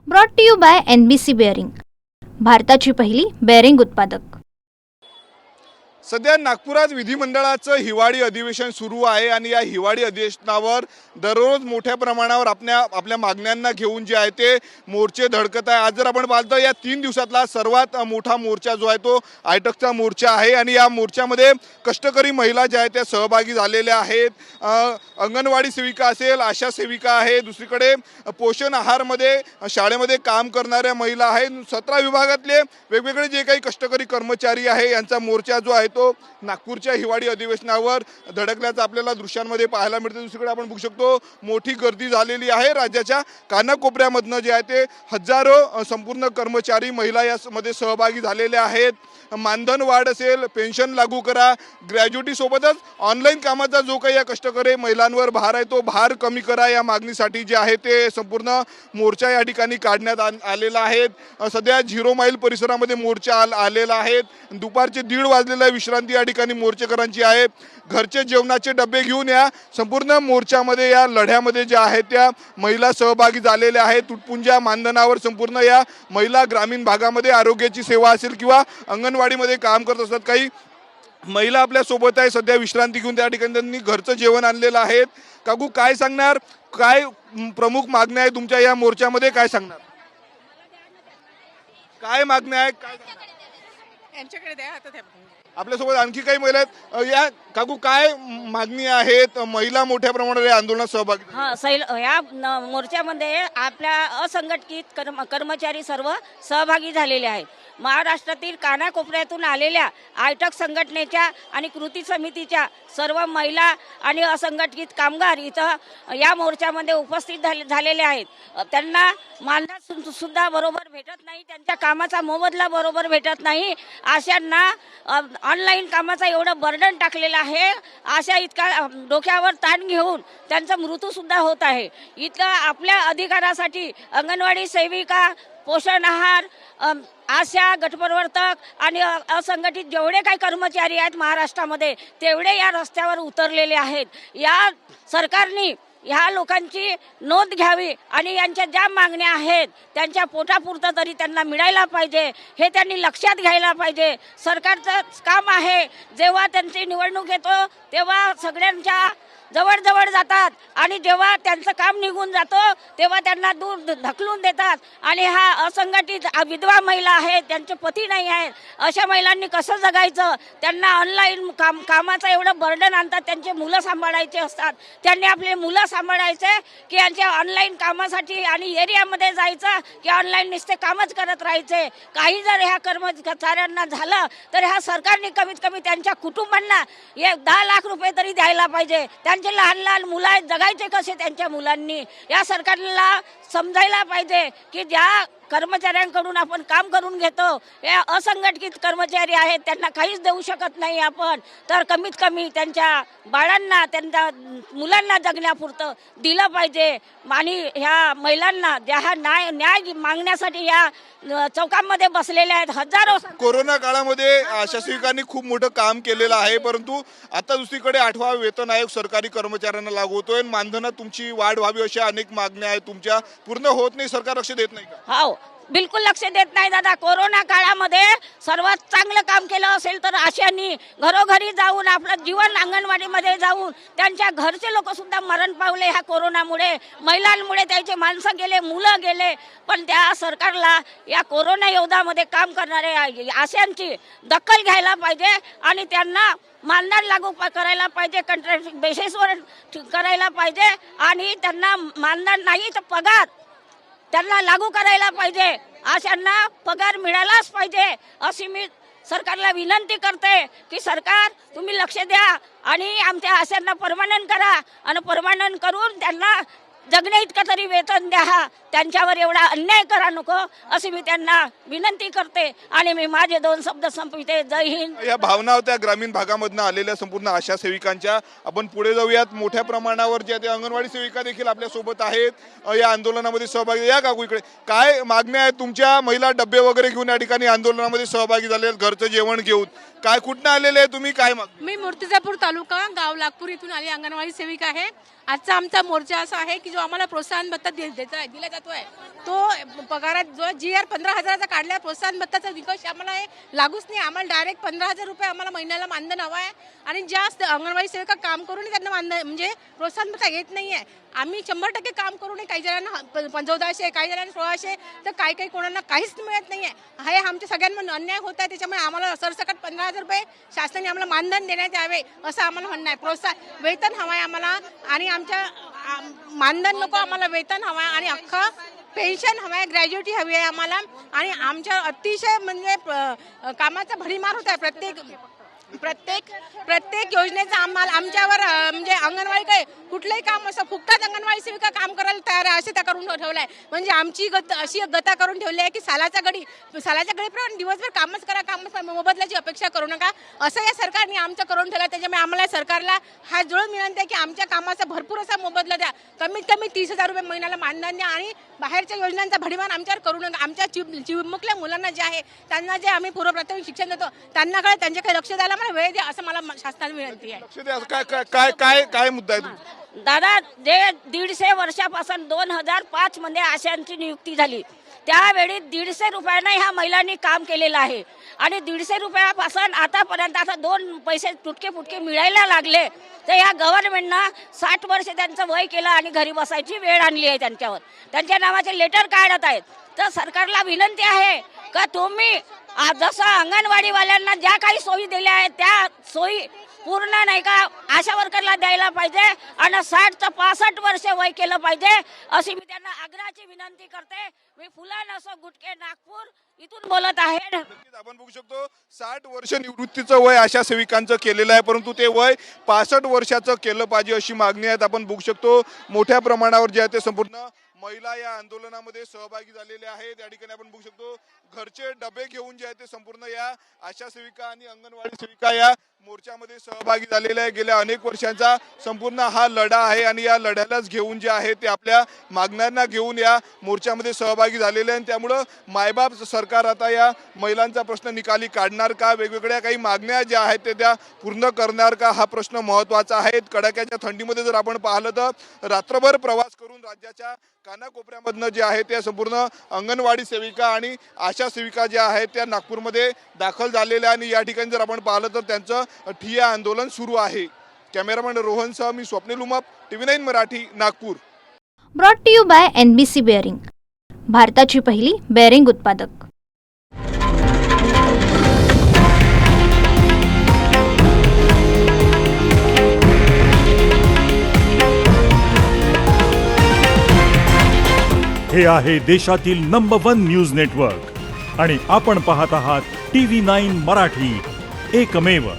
Brought to you by NBC bearing, भारताची पहिली bearing उत्पादक। सध्या नागपुरात विधिमंडळाचं हिवाळी अधिवेशन सुरू आहे आणि या हिवाळी अधिवेशनावर दररोज मोठ्या प्रमाणावर आपल्या मागण्यांना घेऊन जे आहे ते मोर्चे धडकत आहे। आज जर आपण पाहतो या 3 दिवसातला सर्वात मोठा मोर्चा जो आहे तो आयटकचा मोर्चा आहे आणि या मोर्चामध्ये कष्टकरी महिला ज्या आहेत त्या सहभागी झालेल्या आहेत। अंगणवाडी सेविका असेल, आशा सेविका आहे, दुसरीकडे पोषण आहारमध्ये शाळेमध्ये काम करणाऱ्या महिला आहेत, 17 विभागातले वेगवेगळे जे काही कष्टकरी कर्मचारी आहे यांचा मोर्चा जो आहे तो नागपूरच्या हिवाळी अधिवेशनावर धडकल्याचं आपल्याला दृश्यांमध्ये पाहायला मिळते। दुसरीकडे आपण बघू शकतो मोठी गर्दी झालेली आहे। राज्याच्या कानाकोपऱ्यामधनं जे आहे ते हजारो संपूर्ण कर्मचारी महिला यामध्ये सहभागी झालेले आहेत। मानधन वाढ असेल, पेन्शन लागू करा, ग्रॅज्युटी सोबतच ऑनलाईन कामाचा जो काही या कष्टकरी महिलांवर भार आहे तो भार कमी करा या मागणीसाठी जे आहे ते संपूर्ण मोर्चा या ठिकाणी काढण्यात आलेला आहे। सध्या 0 माईल परिसरामध्ये मोर्चा आलेला आहे। दुपारचे 1:30 वाजलेला विश्रांती या ठिकाणी मोर्चेकरांची आहे। घरचे जेवणाचे डबे घेऊन या संपूर्ण मोर्चामध्ये या लढ्यामध्ये ज्या आहेत त्या महिला सहभागी झालेल्या आहेत। तुटपुंज्या मानधनावर संपूर्ण या महिला ग्रामीण भागामध्ये आरोग्याची सेवा असेल किंवा अंगणवाडीमध्ये काम करत असतात। काही महिला आपल्या सोबत आहे, सध्या विश्रांती घेऊन त्या ठिकाणी त्यांनी घरचं जेवण आणलेलं आहे। काकू काय सांगणार, काय प्रमुख मागण्या आहे तुमच्या या मोर्चामध्ये, काय सांगणार, काय मागण्या आहे, काय यांच्याकडे द्या आता त्या आपल्यासोबत आणखी काही महिला आहेत। या काकू काय मागणी आहेत, महिला मोठ्या प्रमाणात या आंदोलनात सहभागी या मोर्चामध्ये आपल्या असंघटित कर्मचारी सर्व सहभागी झालेले आहेत। महाराष्ट्रातील कानाकोपऱ्यातून आलेल्या आयटक संघटनेच्या आणि कृती समितीच्या सर्व महिला आणि असंघटित कामगार इथं या मोर्चामध्ये उपस्थित झालेले आहेत। त्यांना मानधन सुद्धा बरोबर भेटत नाही, त्यांच्या कामाचा मोबदला बरोबर भेटत नाही। अशांना ऑनलाईन कामाचा एवढं बर्डन टाकलेलं आहे, अशा इतका डोक्यावर ताण घेऊन त्यांचा मृत्यूसुद्धा होत आहे। इतकं आपल्या अधिकारासाठी अंगणवाडी सेविका, पोषण आहार, आशा, गटप्रवर्तक आणि असंघटित जेवढे काही कर्मचारी आहेत महाराष्ट्रामध्ये तेवढे या रस्त्यावर उतरलेले आहेत। या सरकारने ह्या लोकांची नोंद घ्यावी आणि यांच्या ज्या मागण्या आहेत त्यांच्या पोटापुरतं तरी त्यांना मिळायला पाहिजे, हे त्यांनी लक्षात घ्यायला पाहिजे। सरकारचं काम आहे, जेव्हा त्यांची निवडणूक येतो तेव्हा सगळ्यांच्या जवळ जातात आणि जेव्हा त्यांचं काम निघून जातो तेव्हा त्यांना दूर ढकलून देतात। आणि हा असंघटित विधवा महिला आहेत, त्यांचे पती नाही आहेत, अशा महिलांनी कसं जगायचं? त्यांना ऑनलाईन कामाचं एवढं बर्डन आणतात, त्यांचे मुलं सांभाळायचे असतात, त्यांनी आपले मुलं सांभाळायचे की यांच्या ऑनलाईन कामासाठी आणि एरियामध्ये जायचं की ऑनलाईन नुसते कामच करत राहायचे। काही जर ह्या कर्मचाऱ्यांना झालं तर ह्या सरकारने कमीत कमी त्यांच्या कुटुंबांना 10 लाख रुपये तरी द्यायला पाहिजे। त्यांचे लहान मुलं आहेत, जगायचे कसे त्यांच्या मुलांनी? या सरकारला समजायला पाहिजे की ज्या कर्मचाऱ्यांकडून आपण काम करून घेतो हे असंघटित कर्मचारी आहेत, त्यांना काहीच देऊ शकत नाही आपण, तर कमीत कमी त्यांच्या बाळांना, त्यांच्या मुलांना जगण्यापुरतं दिलं पाहिजे। आणि ह्या महिलांना ज्या न्याय मागण्यासाठी या चौकांमध्ये बसलेल्या आहेत हजारो। कोरोना काळामध्ये आशा सेविकांनी खूप मोठं काम केलेलं आहे, परंतु आता दुसरीकडे 8वा वेतन आयोग सरकारी कर्मचाऱ्यांना लागू होतोय। मानधनात तुमची वाढ व्हावी अशा अनेक मागण्या आहेत तुमच्या, पूर्ण होत नाही, सरकार लक्ष देत नाही का? हो, बिलकुल लक्ष देत नाही दादा। कोरोना काळामध्ये सर्वात चांगलं काम केलं असेल तर आशांनी घरोघरी जाऊन आपलं जीवन अंगणवाडीमध्ये जाऊन त्यांच्या घरचे लोक सुद्धा मरण पावले ह्या कोरोनामुळे, महिलांमुळे त्यांचे माणसं गेले, मुलं गेले। पण त्या सरकारला या कोरोना योद्धामध्ये काम करणारे आशांची दखल घ्यायला पाहिजे आणि त्यांना मानधन लागू करायला पाहिजे, कॉन्ट्रॅक्ट बेसिसवर करायला पाहिजे आणि त्यांना मानधन नाही तर पगार त्यांना लागू करायला पाहिजे। अशांना पगार मिळालाच पाहिजे अशी मी सरकारला विनंती करते की सरकार तुम्ही लक्ष द्या आणि आमच्या आशांना परमनंट करा आणि परमनंट करून त्यांना जगण्या इतकं तरी वेतन द्या, त्यांच्यावर एवढा अन्याय करा नको अशी मी त्यांना विनंती करते आणि मी माझे 2 शब्द संपविते। जय हिंद। या भावना होत्या ग्रामीण भागामधून आलेल्या संपूर्ण आशा सेविकांच्या। आपण पुढे जाऊयात, मोठ्या प्रमाणावर जे अंगणवाडी सेविका देखील आपल्या सोबत आहेत या आंदोलनामध्ये सहभागी। या काकू इकडे, काय मागण्या आहेत तुमच्या? महिला डबे वगैरे घेऊन या ठिकाणी आंदोलनामध्ये सहभागी झाले, घरचं जेवण घेऊन, काय कुठनं आलेले आहे तुम्ही, काय मी मूर्तिजापूर तालुका गाव लागपूर इथून आली अंगणवाडी सेविका आहे। आजचा आमचा मोर्चा असा आहे की जो आम्हाला प्रोत्साहन भत्ता दिला जातो आहे तो पगारात जो GR 15,000चा काढला प्रोत्साहन भत्ताचा निकष आम्हाला हे लागूच नाही. आम्हाला डायरेक्ट 15,000 रुपये आम्हाला महिन्याला मानधन हवं आहे आणि जास्त अंगणवाडी सेविका काम करूनही त्यांना मानधन म्हणजे प्रोत्साहन भत्ता येत नाही आहे. आम्ही 100% काम करूनही काही जणांना 1400, काही जणांना 1600, तर काही कोणाला काहीच मिळत नाही आहे. हे आमच्या सगळ्यांना अन्याय होत आहे. त्याच्यामुळे आम्हाला सरसकट 15,000 रुपये शासनाने आम्हाला मानधन देण्यात यावे असं आम्हाला म्हणणं आहे. प्रोत्साहन वेतन हवं आहे आम्हाला आणि आमच्या मानधन नको, आम्हाला वेतन हवं आहे आणि अख्खं पेन्शन हवं आहे, ग्रॅज्युएटी हवी आहे आम्हाला. आणि आमच्या अतिशय म्हणजे कामाचा भडीमार होत आहे. प्रत्येक योजनेचा आम्हाला आमच्यावर म्हणजे अंगणवाडी काय कुठलंही काम असं फुकटात अंगणवाडी सेविका काम करायला तयार आहे असे त्या करून ठेवलं आहे. म्हणजे आमची अशी गता करून ठेवली आहे की सालाच्या गडीप्रमाणे दिवसभर कामच मोबदल्याची अपेक्षा करू नका असं या सरकारने आमचं करून ठेवलं. त्याच्यामुळे आम्हाला सरकारला हात जोडून विनंती आहे की आमच्या कामाचा भरपूर असा मोबदला द्या. कमीत कमी 30,000 रुपये महिन्याला मानधन द्या आणि बाहेरच्या योजनांचा भडीमान आमच्यावर करू नका. आमच्या चिमुकल्या मुलांना जे आहे त्यांना जे आम्ही पूर्व प्राथमिक शिक्षण देतो त्यांच्याकडे लक्ष द्यायला मला वेळ द्या असं मला शासनाला विनंती आहे. लक्ष द्या. काय मुद्दा आहे तुमचा? दादा, जे 150 वर्षापासून 2005 मध्ये आशांची नियुक्ती झाली त्यावेळी 150 रुपयाने ह्या महिलांनी काम केलेलं आहे आणि 150 रुपयापासून आतापर्यंत आता 2 पैसे तुटके फुटके मिळायला लागले. तर या गव्हर्नमेंटनं 60 वर्ष त्यांचं वय केलं आणि घरी बसायची वेळ आणली आहे त्यांच्यावर. त्यांच्या नावाचे लेटर काढत आहेत. तर सरकारला विनंती आहे का तुम्ही जसं अंगणवाडीवाल्यांना ज्या काही सोयी दिल्या आहेत त्या सोयी पूर्ण नाही का आशा वर्करला द्यायला पाहिजे आणि 60 ते 65 वर्ष वय केलं पाहिजे अशी मी त्यांना आग्रहाची विनंती करते. मी फुलान असो गुटके नागपूर इथून बोलत आहे. आपण बघू शकतो 60 वर्ष निवृत्तीचं वय आशा सेविकांचं केलेलं आहे, परंतु ते वय 65 वर्षाचं केलं पाहिजे अशी मागणी आहे. आपण बघू शकतो मोठ्या प्रमाणावर जे आहे ते संपूर्ण महिला या आंदोलनामध्ये सहभागी झालेल्या आहेत. या ठिकाणी आपण बघू शकतो घरचे डबे घेऊन जे आहे ते संपूर्ण या आशा सेविका आणि अंगणवाडी सेविका या मोर्चामध्ये सहभागी झालेल्या आहे. गेल्या अनेक वर्षांचा संपूर्ण हा लढा आहे आणि या लढ्यालाच घेऊन जे आहे ते आपल्या मागण्यांना घेऊन या मोर्चामध्ये सहभागी झालेले आहे. त्यामुळं मायबाप सरकार आता या महिलांचा प्रश्न निकाली काढणार का, वेगवेगळ्या काही मागण्या ज्या आहेत ते त्या पूर्ण करणार का, हा प्रश्न महत्त्वाचा आहे. कडाक्याच्या थंडीमध्ये जर आपण पाहिलं तर रात्रभर प्रवास करून राज्याच्या कानाकोपऱ्यामधनं जे आहे ते संपूर्ण अंगणवाडी सेविका आणि आशा सेविका ज्या आहेत त्या नागपूरमध्ये दाखल झालेल्या आणि या ठिकाणी जर आपण पाहिलं तर त्यांचं ठिय्या आंदोलन सुरू आहे. कॅमेरामॅन रोहनसह मी Swapnil Umap, TV9 Marathi, Nagpur. Brought to you by NBC bearing, भारताची पहिली बेअरिंग उत्पादक. हे आहे देशातील नंबर 1 न्यूज नेटवर्क आणि आपण पाहत आहात TV9 मराठी, एकमेव.